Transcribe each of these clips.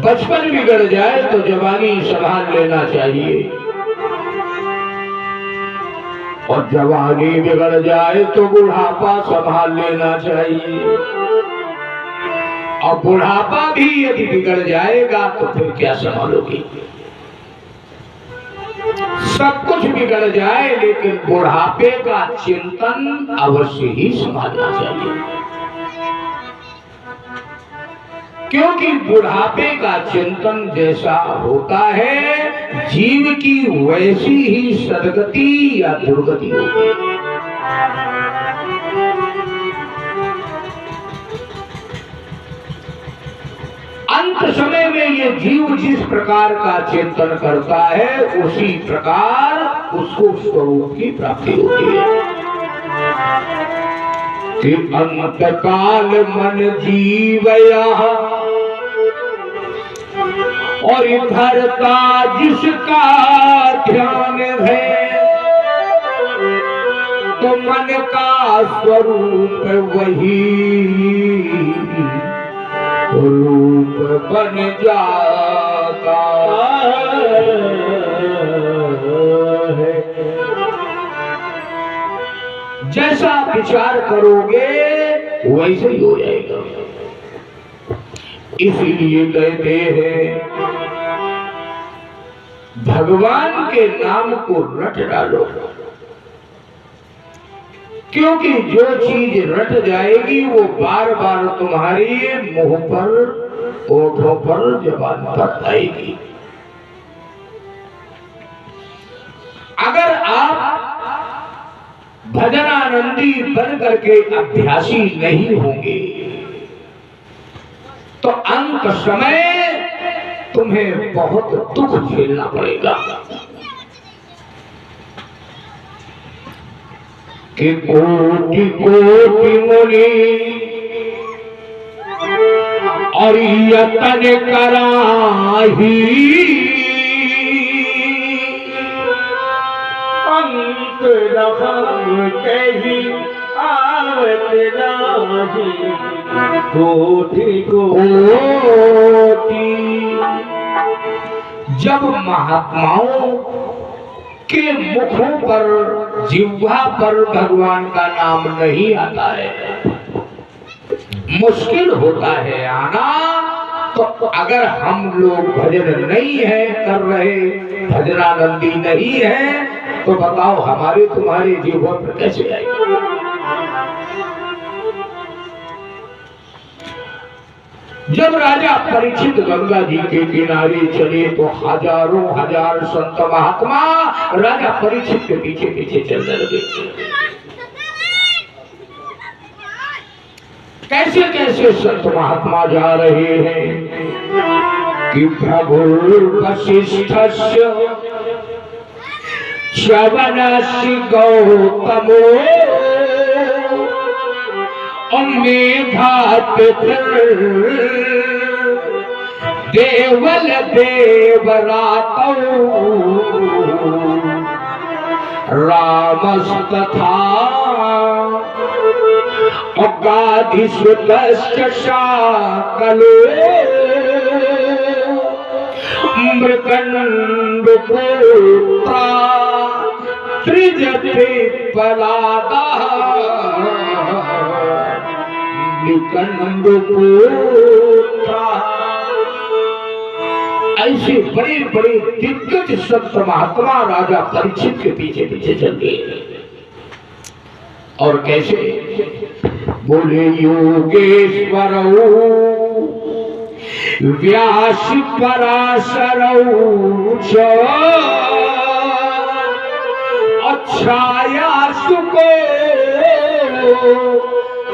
बचपन बिगड़ जाए तो जवानी संभाल लेना चाहिए, और जवानी बिगड़ जाए तो बुढ़ापा संभाल लेना चाहिए। और बुढ़ापा भी यदि बिगड़ जाएगा तो फिर क्या संभालोगे? सब कुछ बिगड़ जाए लेकिन बुढ़ापे का चिंतन अवश्य ही संभालना चाहिए, क्योंकि बुढ़ापे का चिंतन जैसा होता है जीव की वैसी ही सदगति या दुर्गति होगी। अंत समय में ये जीव जिस प्रकार का चिंतन करता है उसी प्रकार उसको स्वरूप की प्राप्ति होती है कि अंत काल मन जीवया और धरता जिसका ध्यान है, तो मन का स्वरूप वही रूप बन जाता है। जैसा विचार करोगे वैसे ही हो जाएगा। इसलिए कहते हैं भगवान के नाम को रट डालो, क्योंकि जो चीज रट जाएगी वो बार बार तुम्हारी मुंह पर, ओठों पर, जुबान पर आएगी। अगर आप भजनानंदी बन करके अभ्यासी नहीं होंगे तो अंत समय तुम्हें बहुत दुख झेलना पड़ेगा कि कोटि कोटि मुनि और यतन कराही अंत रखम कही आवत नाही कोटि कोटि। जब महात्माओं के मुखों पर, जिह्वा पर भगवान का नाम नहीं आता है, मुश्किल होता है आना, तो अगर हम लोग भजन नहीं है कर रहे, भजनानंदी नहीं है, तो बताओ हमारे तुम्हारे जीवन पर कैसे आएगा? जब राजा परीक्षित गंगा जी के किनारे चले तो हजारों हजार संत महात्मा राजा परीक्षित के पीछे पीछे चलने लगे। कैसे कैसे संत महात्मा जा रहे हैं कि प्रभु वशिष्ठस्य श्रवणस्य गौतमो मेधात देवल देवरातौ रामस्तथा अगाधिसुतश्च शाकलो मृकण्डपुत्रा त्रिजते पलादः ऐसे बड़े बड़े दिग्गज संत महात्मा राजा परीक्षित के पीछे पीछे चल गए। और कैसे बोले योगेश्वर व्यास पराशर अच्छाया सुको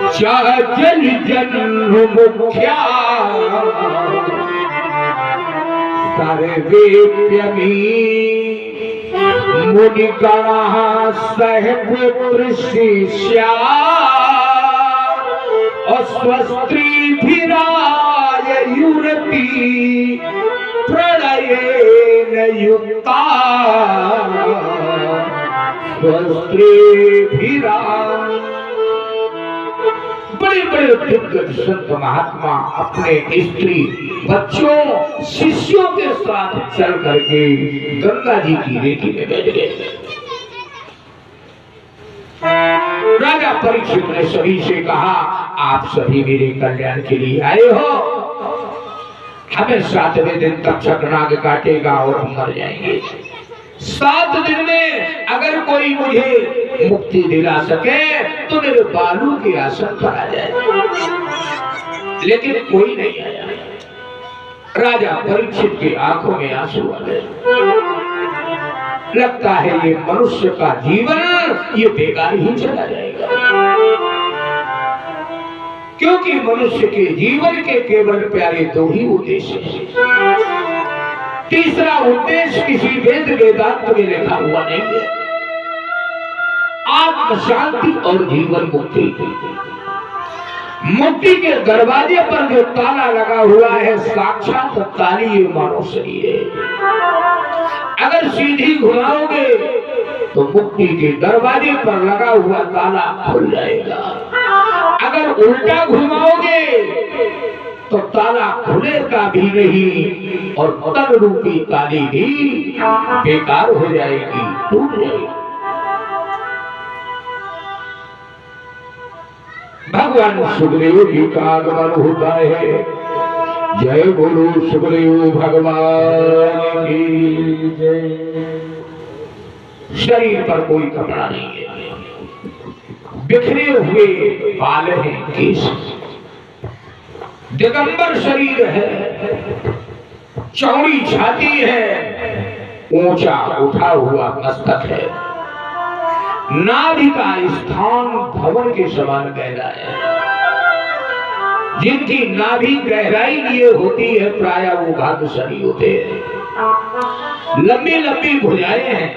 जन जन मुख्या सर्वेप्यमी मुनिगणः सहपुत्र शिष्या अस्वस्त्रीभिरायुरपि प्रलयेन युक्ता स्वस्त्रीभिरा। बड़े बड़े दिग्गज संत महात्मा अपने स्त्री बच्चों शिष्यों के साथ चल करके गंगा जी की रेती में बैठ गए। राजा परीक्षित ने सभी से कहा, आप सभी मेरे कल्याण के लिए आए हो, हमें 7वें दिन तक नाग काटेगा और हम मर जाएंगे। 7 दिन में अगर कोई मुझे मुक्ति दिला सके तो मेरे बालू के आसन पर आ जाए। लेकिन कोई नहीं आया। राजा परीक्षित की आंखों में आंसू आ गए। लगता है ये मनुष्य का जीवन ये बेकार ही चला जाएगा, क्योंकि मनुष्य के जीवन के केवल प्यारे 2 ही उद्देश्य हैं। तीसरा उद्देश्य किसी वेद वेदांत में लिखा हुआ नहीं है। आत्म शांति और जीवन मुक्ति। मुक्ति के दरवाजे पर जो ताला लगा हुआ है साक्षात ताली ये मानव शरीर है। अगर सीधी घुमाओगे तो मुक्ति के दरवाजे पर लगा हुआ ताला खुल जाएगा। अगर उल्टा घुमाओगे तो ताला खुलेगा भी नहीं और तन रूपी ताली भी बेकार हो जाएगी, टूट जाएगी। भगवान सुखदेव जी का आगमन होता है। जय बोलो सुखदेव भगवान की जय। शरीर पर कोई कपड़ा नहीं है, बिखरे हुए बाल हैं, केश, दिगंबर शरीर है, चौड़ी छाती है, ऊंचा उठा हुआ मस्तक है, नाभि का स्थान भवन के समान गहरा है। जिनकी नाभि गहराई लिए होती है प्राय वो भाग्यशाली होते हैं। लंबी लंबी भुजाएं हैं।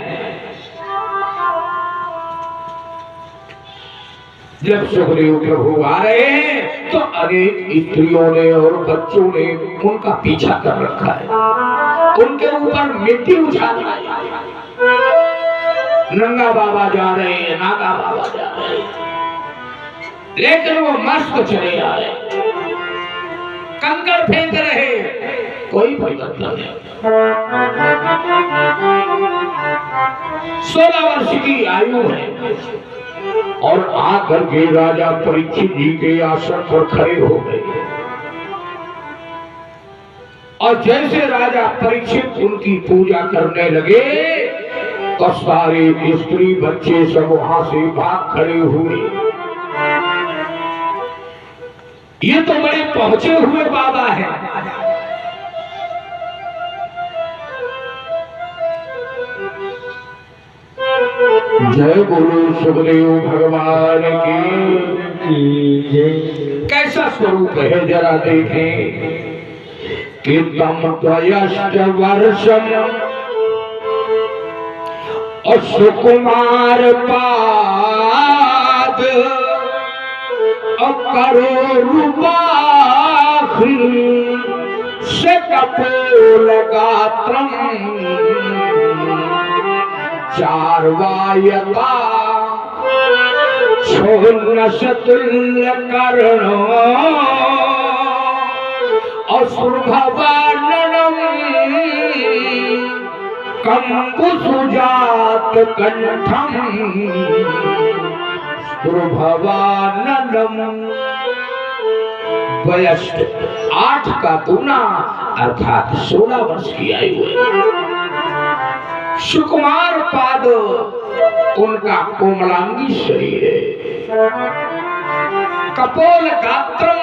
जब सुखदेव प्रभु आ रहे हैं तो अनेक स्त्रियों ने और बच्चों ने उनका पीछा कर रखा है, उनके ऊपर मिट्टी उछाल रही है। नंगा बाबा जा रहे हैं, नागा बाबा जा रहे हैं, लेकिन वो मस्त चले आ रहे, कंकड़ फेंक रहे, कोई मतलब नहीं। 16 वर्ष की आयु है और आकर के राजा परीक्षित जी के आसन पर खड़े हो गए। और जैसे राजा परीक्षित उनकी पूजा करने लगे तो सारे स्त्री बच्चे सब वहां से भाग खड़े हुए। ये तो बड़े पहुंचे हुए बाबा हैं। जय बोलो सुखदेव भगवान की जय। कैसा स्वरूप है जरा देखें कि तम त्वयष्ट वर्षम और सुकुमार पाद और करो रूपाखिल से कपोल गात्रम चार्वायता छोन्नशतुल्य कर्ण असुरभवाननम कंबुसुजात कंठम सुरभवाननम। वयस्क 8 का दूना अर्थात 16 वर्ष की आयु है। सुकुमार पाद उनका कोमलांगी शरीर है। कपोल गात्रम,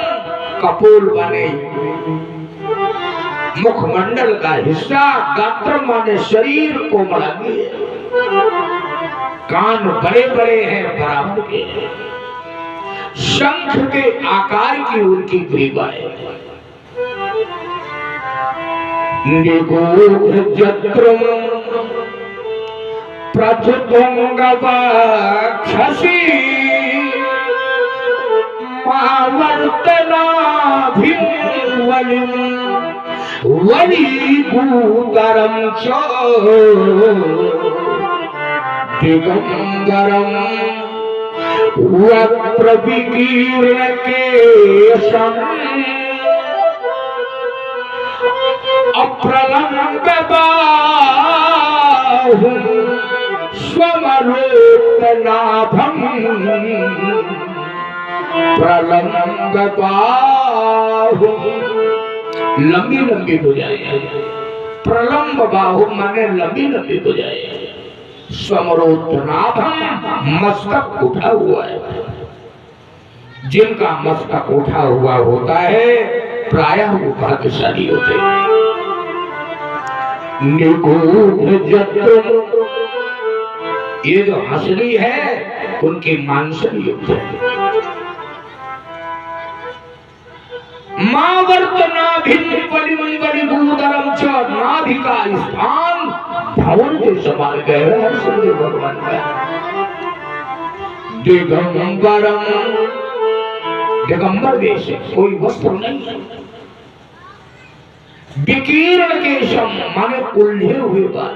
कपोल बने मुखमंडल का हिस्सा, गात्रम माने शरीर कोमलांगी है। कान बड़े बड़े हैं बराबर के, शंख के आकार की उनकी ग्रीवा है। निगूढ़ प्रथुतुंग वक्षसि मावर्तनाभिवलिं वलीभूतरं च दिगंबरं वक्र विकीर्ण के अप्रलंब बाहु स्वमलोकनाभं प्रलंब बाहु। लंबी लंबी हो जाए, प्रलंब बाहु माने लंबी लंबी हो जाए। स्वमलोकनाभं मस्तक उठा हुआ है। जिनका मस्तक उठा हुआ होता है प्रायः वो भाग्यशाली होते हैं। निगूढ़ जतन, ये जो हंसली है उनकी मानसली युक्त है। नाभिका स्थान भवन के समान गहरा है सूर्य भगवान का। दिगंबरम, दिगंबर देश कोई वस्त्र नहीं है। विकीर्ण केशम माने उलझे हुए बाल।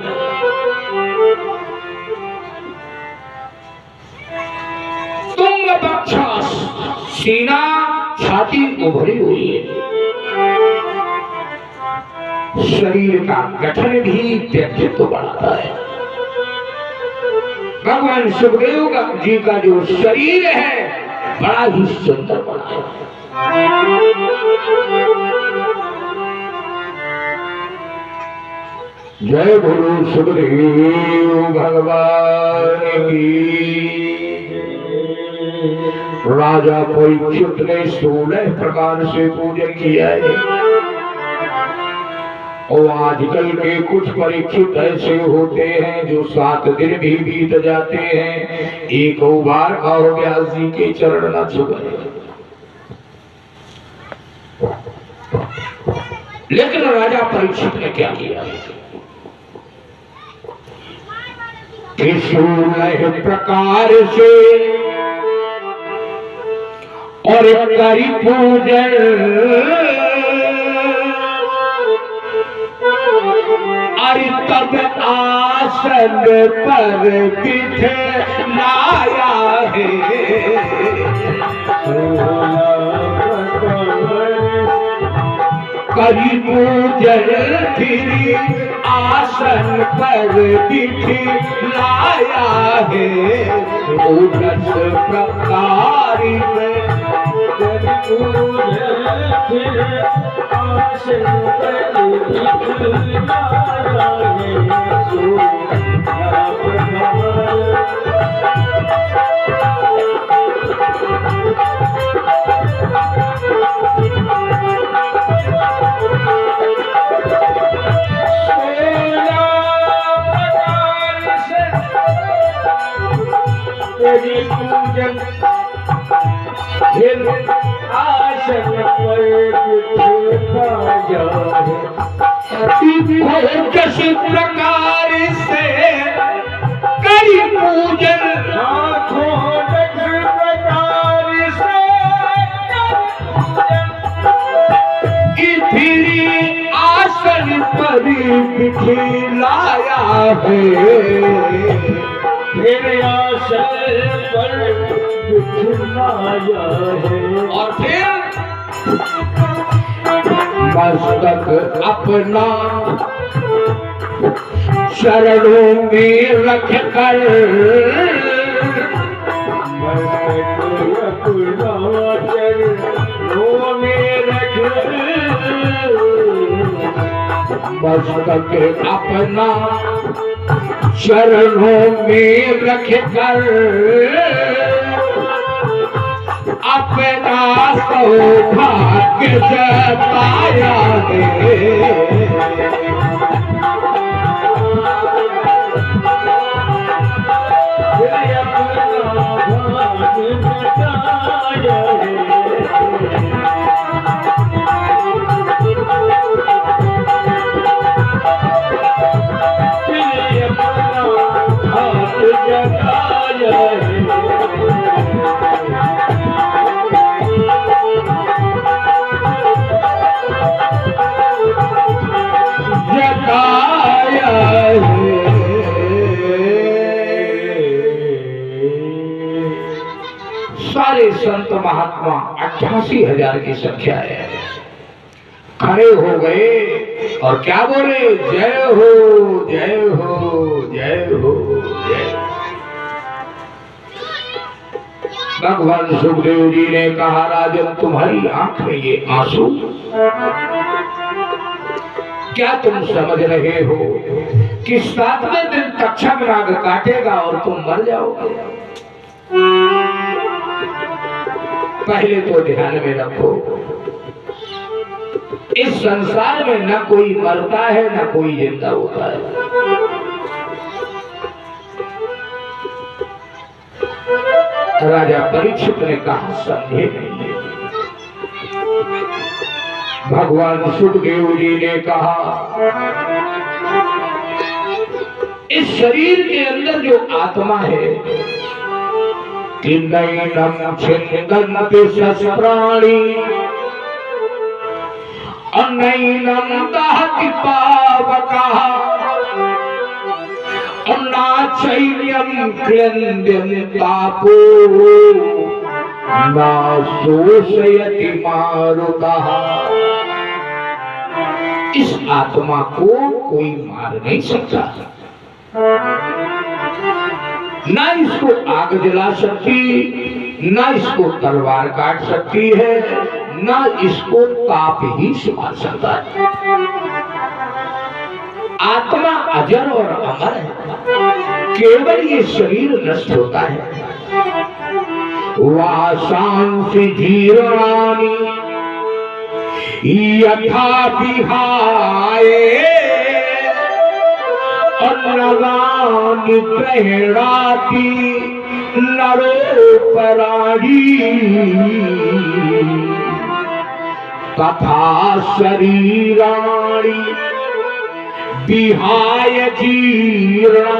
तुंग बक्षस, सीना छाती उभरी हुई है। शरीर का गठन भी व्यक्तित्व बढ़ाता है। भगवान सुखदेव जी का जो शरीर है बड़ा ही सुंदर बना है। जय गुरु सुखदेव भगवान की। राजा परीक्षित ने 16 प्रकार से पूजन किया है। और आजकल के कुछ परीक्षित ऐसे होते हैं जो 7 दिन भी बीत जाते हैं, एक बार और व्यास जी के चरण न छुए। लेकिन राजा परीक्षित ने क्या किया? 16 प्रकार से और करी पूजन, अरे तब आसन पर बिठलाया है। करी पूजन फिर आसन पर बिठलाया है। 16 प्रकार में फिर आसन पर बिठलाया है। पूजन फिर आसन पर बिठाया है। 10 प्रकार से करी पूजन, 10 प्रकार से फिर आसन पर बिठाया है। फिर आसन पर बिठाया है। और फिर मस्तक अपना चरणों में रख कर, मस्तक अपना चरणों में रख, मस्तक अपना चरणों में रख कर अपना सौभाग्य जताया है। महात्मा 88,000 की संख्या है, खड़े हो गए और क्या बोले, जय हो जय हो जय हो जय। भगवान सुखदेव जी ने कहा, राजन तुम्हारी आंख में ये आंसू, क्या तुम समझ रहे हो कि 7वें दिन तक्षक नाग काटेगा और तुम मर जाओगे? पहले तो ध्यान में रखो, इस संसार में न कोई मरता है न कोई जिंदा होता है। राजा परीक्षित ने कहा, समझे नहीं। भगवान सुखदेव जी ने कहा, इस शरीर के अंदर जो आत्मा है, कि नैनम छिन्दन्ति शस्त्राणि अनैनम दहति पावकः नाचैन्यं क्लेन्द्यं तापो ना शोषयति मारुतः। इस आत्मा को कोई मार नहीं सकता, ना इसको आग जला सकती, ना इसको तलवार काट सकती है, ना इसको ताप ही सुखा सकता है। आत्मा अजर और अमर है, केवल ये शरीर नष्ट होता है। वासांसि जीर्णानि यथा विहाय अन्नदानि ग्रह्णाति नरोपराणि तथा शरीराणि विहाय जीर्णा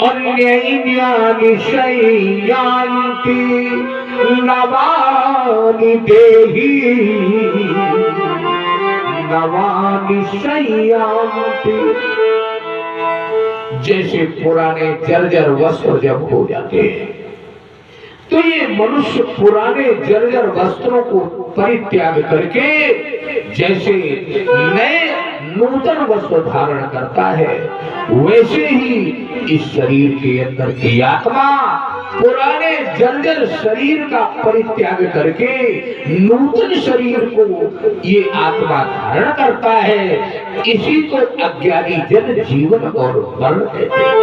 अन्यैन्यानि शय्यांति नवानि देहि नवानि शय्यांति। जैसे पुराने जर्जर वस्त्र जब हो जाते हैं, तो ये मनुष्य पुराने जर्जर वस्त्रों को परित्याग करके जैसे नए नूतन वस्त्र धारण करता है, वैसे ही इस शरीर के अंदर की आत्मा पुराने जर्जर शरीर का परित्याग करके नूतन शरीर को ये आत्मा धारण करता है। इसी को अज्ञानी जन जीवन और मरण कहते हैं।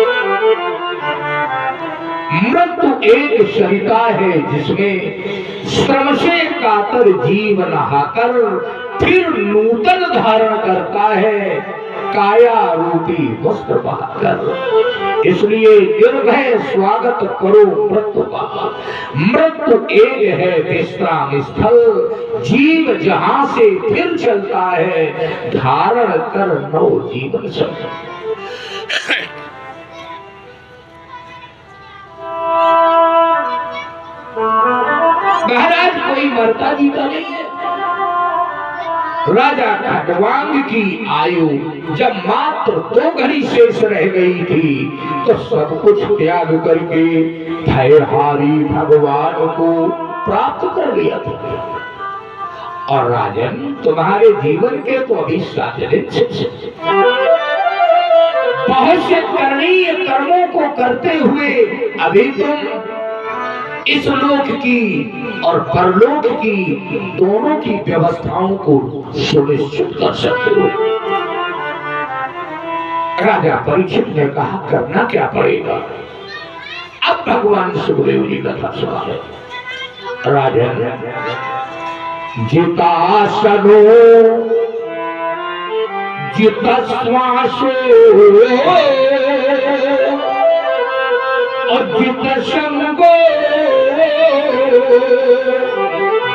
मृत्यु एक सरिता है जिसमें श्रम से कातर जीव नहाकर फिर नूतन धारण करता है, काया रूपी वस्त्र बहाकर। इसलिए निर्भय स्वागत करो मृत्यु का। मृत्यु एक है विश्राम स्थल, जीव जहां से फिर चलता है धारण कर नव जीवन चल। महाराज कोई मरता जीता नहीं है। राजा खटवांग की आयु जब मात्र 2 घड़ी शेष रह गई थी, तो सब कुछ त्याग करके भयहारी भगवान को प्राप्त कर लिया था। और राजन, तुम्हारे जीवन के तो अभी 7 दिन बहुत से करणीय कर्मों को करते हुए अभी तुम इस लोक की और परलोक की दोनों की व्यवस्थाओं को सुनिश्चित कर सकते हो। राजा परीक्षित ने कहा, करना क्या पड़ेगा? अब भगवान सुखदेव जी कथा सुना है। राजन, जितासनो जितश्वासो और जित संगो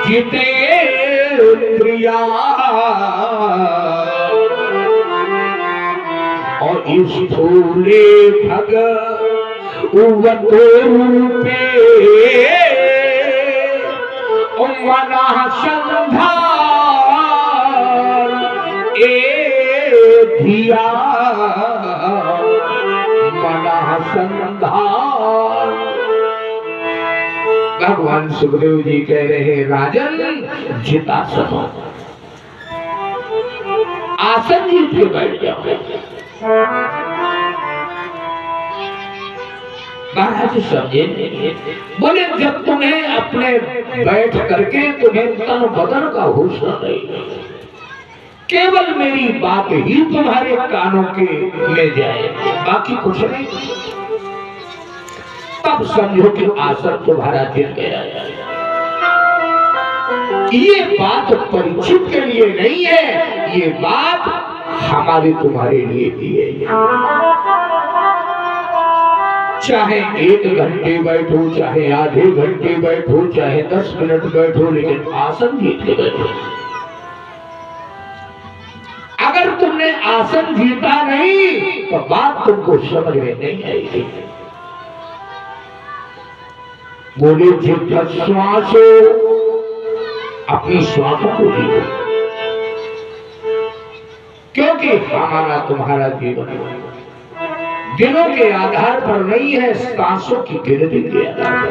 जिते प्रिया, और इस थोले भगवतो रूपे मना संधार ए धिया मना संधार। भगवान भगवान सुखदेव जी कह रहे हैं, राजन जितासन, आसन जीत के बैठ जाओ। महाराज समझे नहीं, बोले जब तुम्हें अपने बैठ करके तुम्हें तन बदन का होश नहीं, केवल मेरी बात ही तुम्हारे कानों के में जाए, बाकी कुछ नहीं, तब समझो कि आसन तुम्हारा जीत गया। ये बात परीक्षित के लिए नहीं है, ये बात हमारे तुम्हारे लिए भी है। चाहे 1 घंटे बैठो, चाहे आधे घंटे बैठो, चाहे 10 मिनट बैठो, लेकिन आसन जीत के बैठो। अगर तुमने आसन जीता नहीं तो बात तुमको समझ में नहीं आएगी। बोले जितना श्वास हो, अपनी श्वासों को जीतो, क्योंकि हमारा तुम्हारा जीवन दिनों के आधार पर नहीं है, सांसों की गिनती के आधार पर।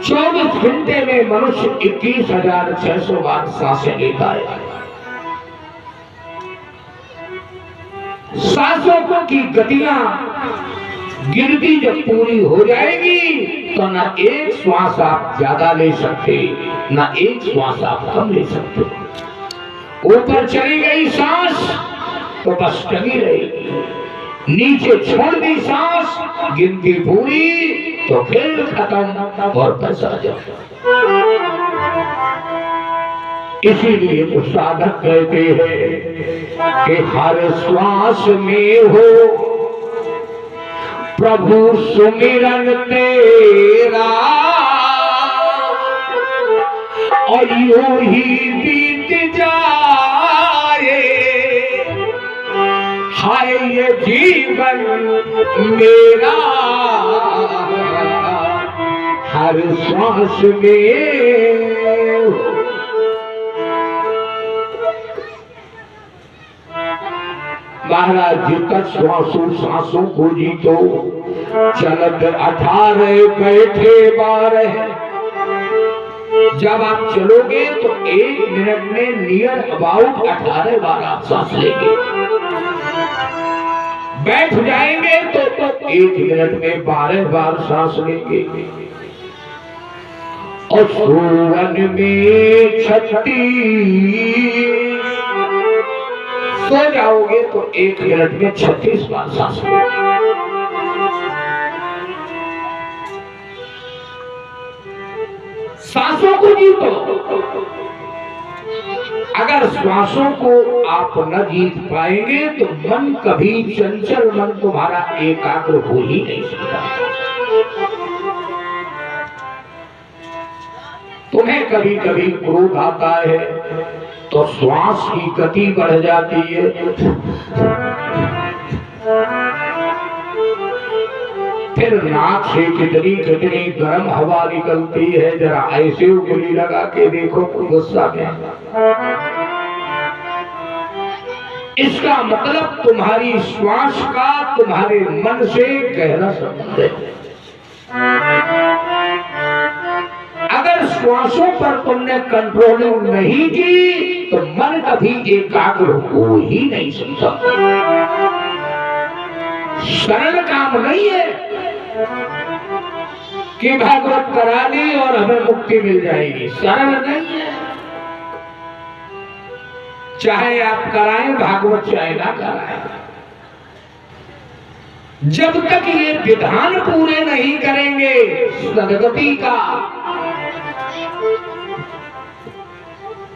24 घंटे में मनुष्य 21,600 बार सांसें लेता है। सांसों की गतियां गिनती जब पूरी हो जाएगी तो ना एक श्वास आप ज्यादा ले सकते, ना एक श्वास आप कम ले सकते। ऊपर चली गई सांस तो बस टंगी रहेगी, नीचे छोड़ दी सांस, गिनती पूरी तो खेल खत्म और बस आ जाओ। इसीलिए तो साधक कहते हैं कि हर श्वास में हो प्रभु सुमिरन तेरा, और यूं ही बीत जाए हाय ये जीवन मेरा, हर श्वास में। महाराज जी का सांसों को जीतो, चलत 18 बैठे 12। जब आप चलोगे तो 1 मिनट में नियर अबाउट 18 बार आप सांस लेंगे। बैठ जाएंगे तो 1 मिनट में 12 बार सांस लेंगे। और सोवन में 36, सो जाओगे तो 1 मिनट में 36 बार सांस लेंगे। सांसों को जीतो। अगर श्वासों को आप न जीत पाएंगे तो मन कभी, चंचल मन तुम्हारा एकाग्र हो ही नहीं सकता। तुम्हें कभी कभी क्रोध आता है तो श्वास की गति बढ़ जाती है, फिर नाक से कितनी कितनी गर्म हवा निकलती है, जरा ऐसे उंगली लगा के देखो गुस्सा में। इसका मतलब तुम्हारी श्वास का तुम्हारे मन से गहरा संबंध है। अगर श्वासों पर तुमने कंट्रोलिंग नहीं की तो मन कभी एकाग्र हो ही नहीं सकता। सरल काम नहीं है कि भागवत करा दी और हमें मुक्ति मिल जाएगी, सरल नहीं है। चाहे आप कराएं भागवत, चाहे ना कराएं, जब तक ये विधान पूरे नहीं करेंगे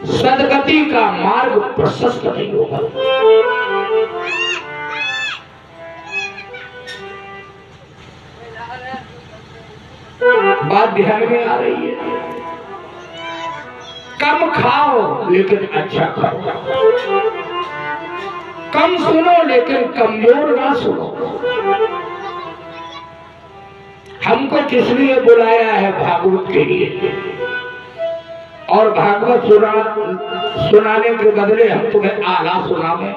सदगति का मार्ग प्रशस्त नहीं होगा। बात ध्यान में आ रही है। कम खाओ लेकिन अच्छा खाओ, कम सुनो लेकिन कमजोर ना सुनो। हमको किस लिए बुलाया है? भागवत के लिए। और भागवत सुनाने के बदले हम तुम्हें आला सुनावे।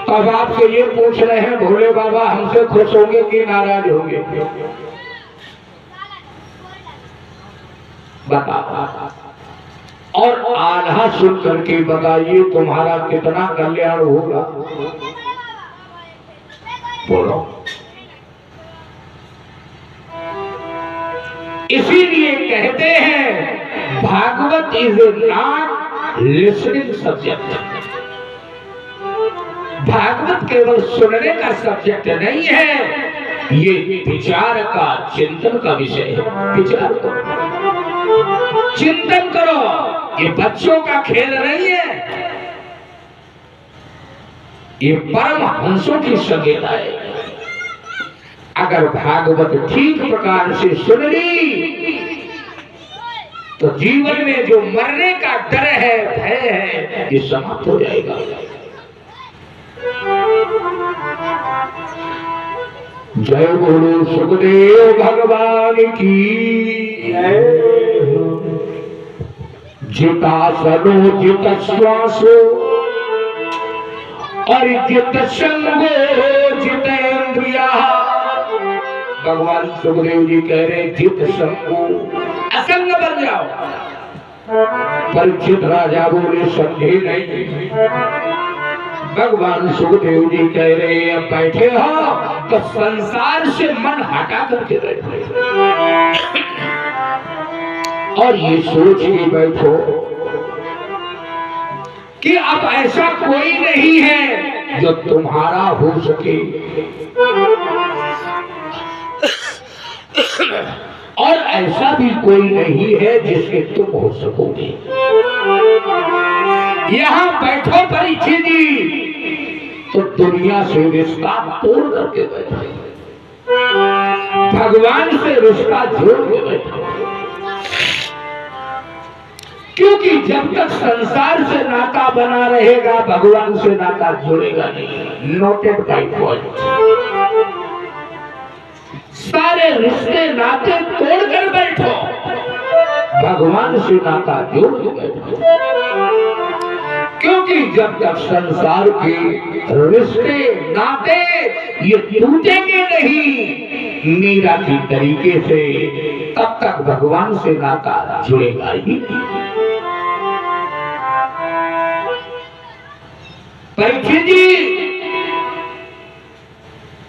अब आपसे ये पूछ रहे हैं भोले बाबा हमसे खुश होंगे कि नाराज होंगे? बताओ और आधा सुन करके बताइए तुम्हारा कितना कल्याण होगा। बोलो। इसीलिए कहते हैं Bhagavat is a not listening subject. Bhagavat केवल सुनने का सब्जेक्ट नहीं है, ये विचार का चिंतन का विषय है। विचार करो, चिंतन करो, ये बच्चों का खेल नहीं है, ये परम हंसों की संगीता है। अगर भागवत ठीक प्रकार से सुन ली तो जीवन में जो मरने का डर है, भय है, ये समाप्त हो जाएगा। जय बोलो सुखदेव भगवान की। जितासनो जित श्वासो और जित संगो जितेंद्रिया। भगवान सुखदेव जी कह रहे जित संगो, असंग बन जाओ। परीक्षित राजा बोले समझे नहीं। भगवान सुखदेव जी कह रहे अब बैठे हो तो संसार से मन हटा करके बैठे और ये सोच के बैठो कि अब ऐसा कोई नहीं है जो तुम्हारा हो सके और ऐसा भी कोई नहीं है जिसके तुम हो सकोगे। यहाँ बैठो परीक्षित जी तो दुनिया से रिश्ता तोड़ करके बैठो, भगवान से रिश्ता जोड़ के बैठो। क्योंकि जब तक संसार से नाता बना रहेगा भगवान से नाता जुड़ेगा नहीं। Noted by point. सारे रिश्ते नाते तोड़कर बैठो, भगवान से नाता जोड़ के बैठो। क्योंकि जब तक संसार के रिश्ते नाते ये टूटेंगे नहीं मीरा की तरीके से, तब तक भगवान से नाता जुड़ेगा ही। परीक्षित जी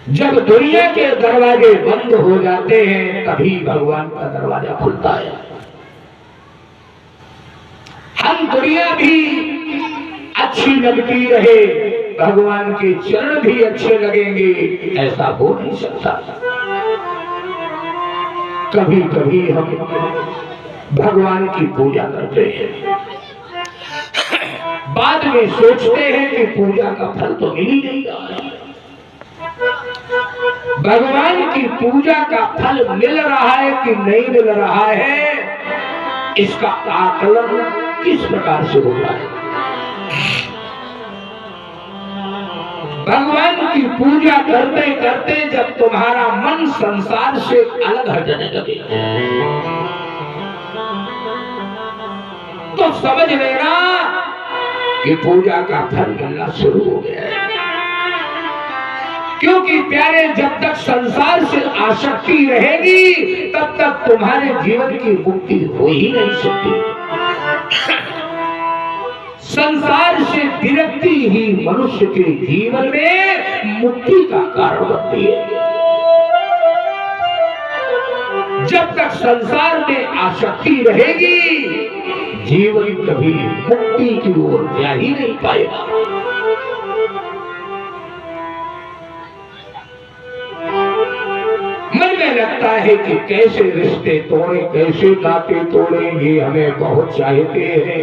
जब दुनिया के दरवाजे बंद हो जाते हैं तभी भगवान का दरवाजा खुलता है। हम दुनिया भी अच्छी लगती रहे, भगवान के चरण भी अच्छे लगेंगे, ऐसा हो नहीं सकता। कभी कभी हम भगवान की पूजा करते हैं, बाद में सोचते हैं कि पूजा का फल तो मिल ही नहीं रहा है। भगवान की पूजा का फल मिल रहा है कि नहीं मिल रहा है, इसका आकलन किस प्रकार से होता है। भगवान की पूजा करते करते जब तुम्हारा मन संसार से अलग हटने लगे तो समझ लेना कि पूजा का फल मिलना शुरू हो गया है। क्योंकि प्यारे जब तक संसार से आसक्ति रहेगी तब तक तुम्हारे जीवन की मुक्ति हो ही नहीं सकती। संसार से विरक्ति ही मनुष्य के जीवन में मुक्ति का कारण बनती है। जब तक संसार में आसक्ति रहेगी जीवन कभी मुक्ति की ओर जा ही नहीं पाएगा। मन में लगता है कि कैसे रिश्ते तोड़े, कैसे नाते तोड़े, ये हमें बहुत चाहते हैं,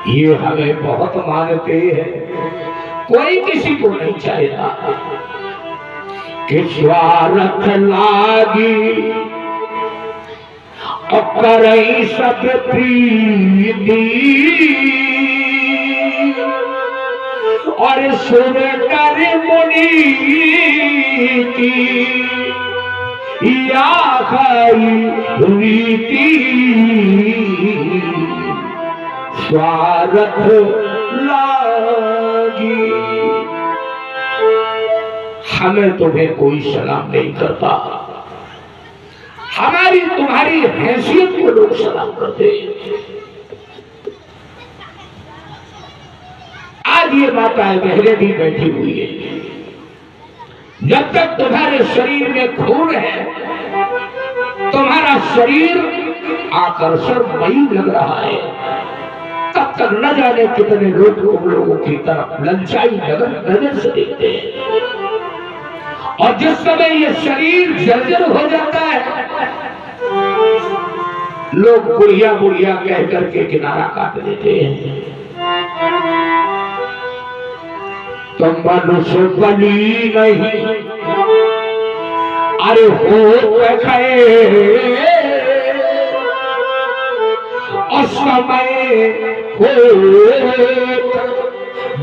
ये हमें बहुत मानते हैं। कोई किसी को नहीं चाहेगा कि स्वार्थ लागी और करई सब प्रीति और सुन कर मुनि की या रीति स्वार्थ लागी। हमें तुम्हें कोई सलाम नहीं करता, हमारी तुम्हारी हैसियत को लोग सलाम करते हैं। आज ये माताएं बहनें भी बैठी हुई है, जब तक तुम्हारे शरीर में खून है, तुम्हारा शरीर आकर्षणमयी लग रहा है, तब तक न जाने कितने लोग तुम लोगों की तरफ ललचाई नजर से देखते हैं। और जिस समय ये शरीर जर्जर हो जाता है, लोग बुढ़िया बुढ़िया कह करके किनारा काट देते हैं। तो मनुष्य बनी नहीं, अरे हो समय हो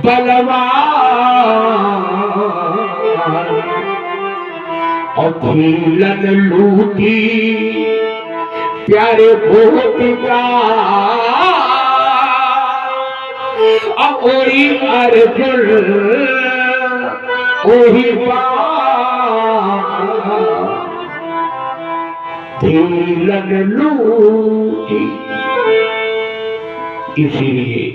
बलवान, और भीलन लूटी प्यारे भूतिका, ओरी अर्जुन ओही भीलन लूटी। इसीलिए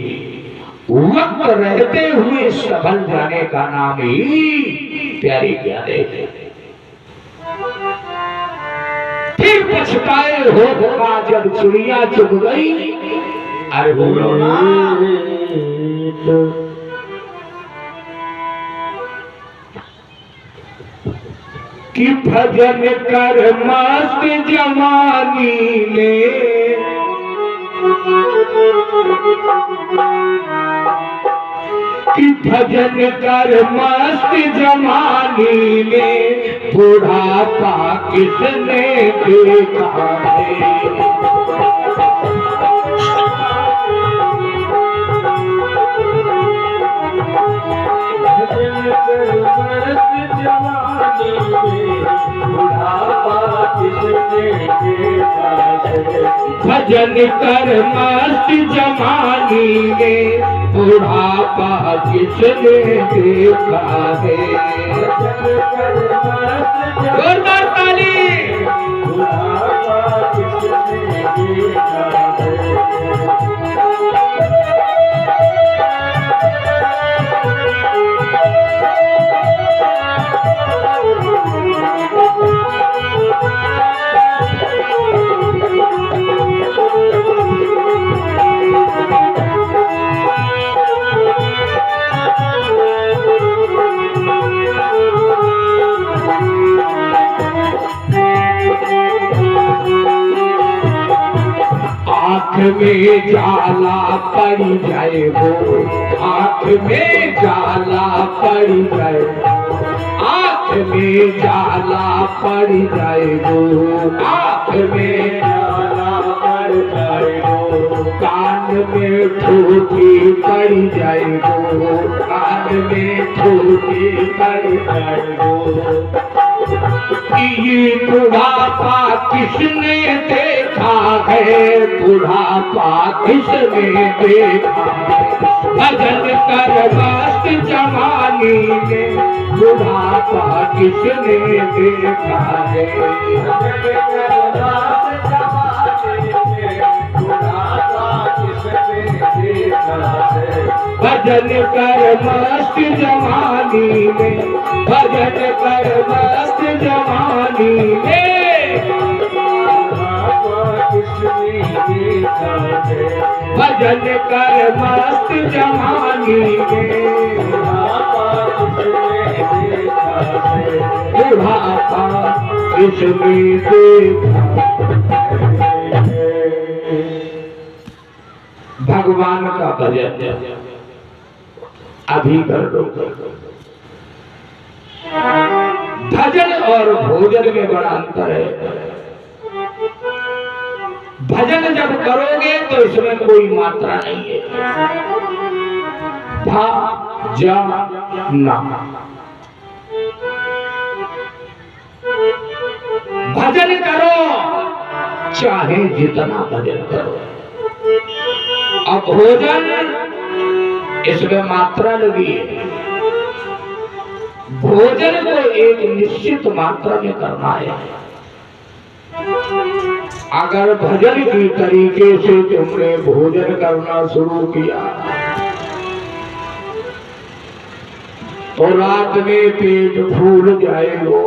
वक्त रहते हुए संभल जाने का नाम ही प्यारी ज्ञान है। फिर पछताए हो जब चिड़िया चुग गई। अरे बोलो ना, कि भजन कर मस्त जवानी में, कि भजन कर मस्त जवानी में, बुढ़ापा किसने देखा है। भजन कर मस्त जवानी में, बुढ़ापा किसने देखा है। जोरदार ताली। बुढ़ापा किसने देखा है। आँख में जाला पड़ जाए वो, आँख में जाला पड़ जाए, आँख में जाला पड़ जाए वो, आँख में जाला पड़ जाए वो, कान में ठोकी पड़ जाए वो, कान में ठोकी पड़ जाए वो। ये बुढ़ापा किसने देखा है, बुढ़ापा किसने देखा है। भजन कर मस्त जवानी में, बुढ़ापा किसने देखा है। भजन कर मस्त जवानी में, भजन कर मस्त जवानी में, भजन कर मस्त जवानी में, बुढ़ापा किसने देखा। भगवान का भजन अभी कर लो। भजन और भोजन में बड़ा अंतर है। भजन जब करोगे तो इसमें कोई मात्रा नहीं है। भजना, भजन करो चाहे जितना भजन करो। अब भोजन इसमें मात्रा लगी है। भोजन को एक निश्चित मात्रा में करना है। अगर भजन की तरीके से तुमने भोजन करना शुरू किया तो रात में पेट फूल जाएगा,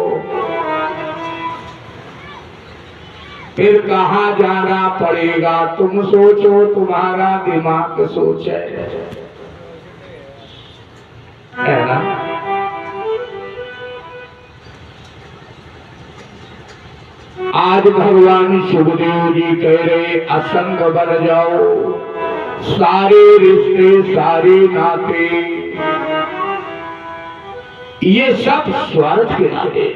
फिर कहाँ जाना पड़ेगा तुम सोचो, तुम्हारा दिमाग सोचे, है ना। आज भगवान सुखदेव जी कह रहे असंग बन जाओ, सारे रिश्ते सारे नाते ये सब स्वार्थ के नाते।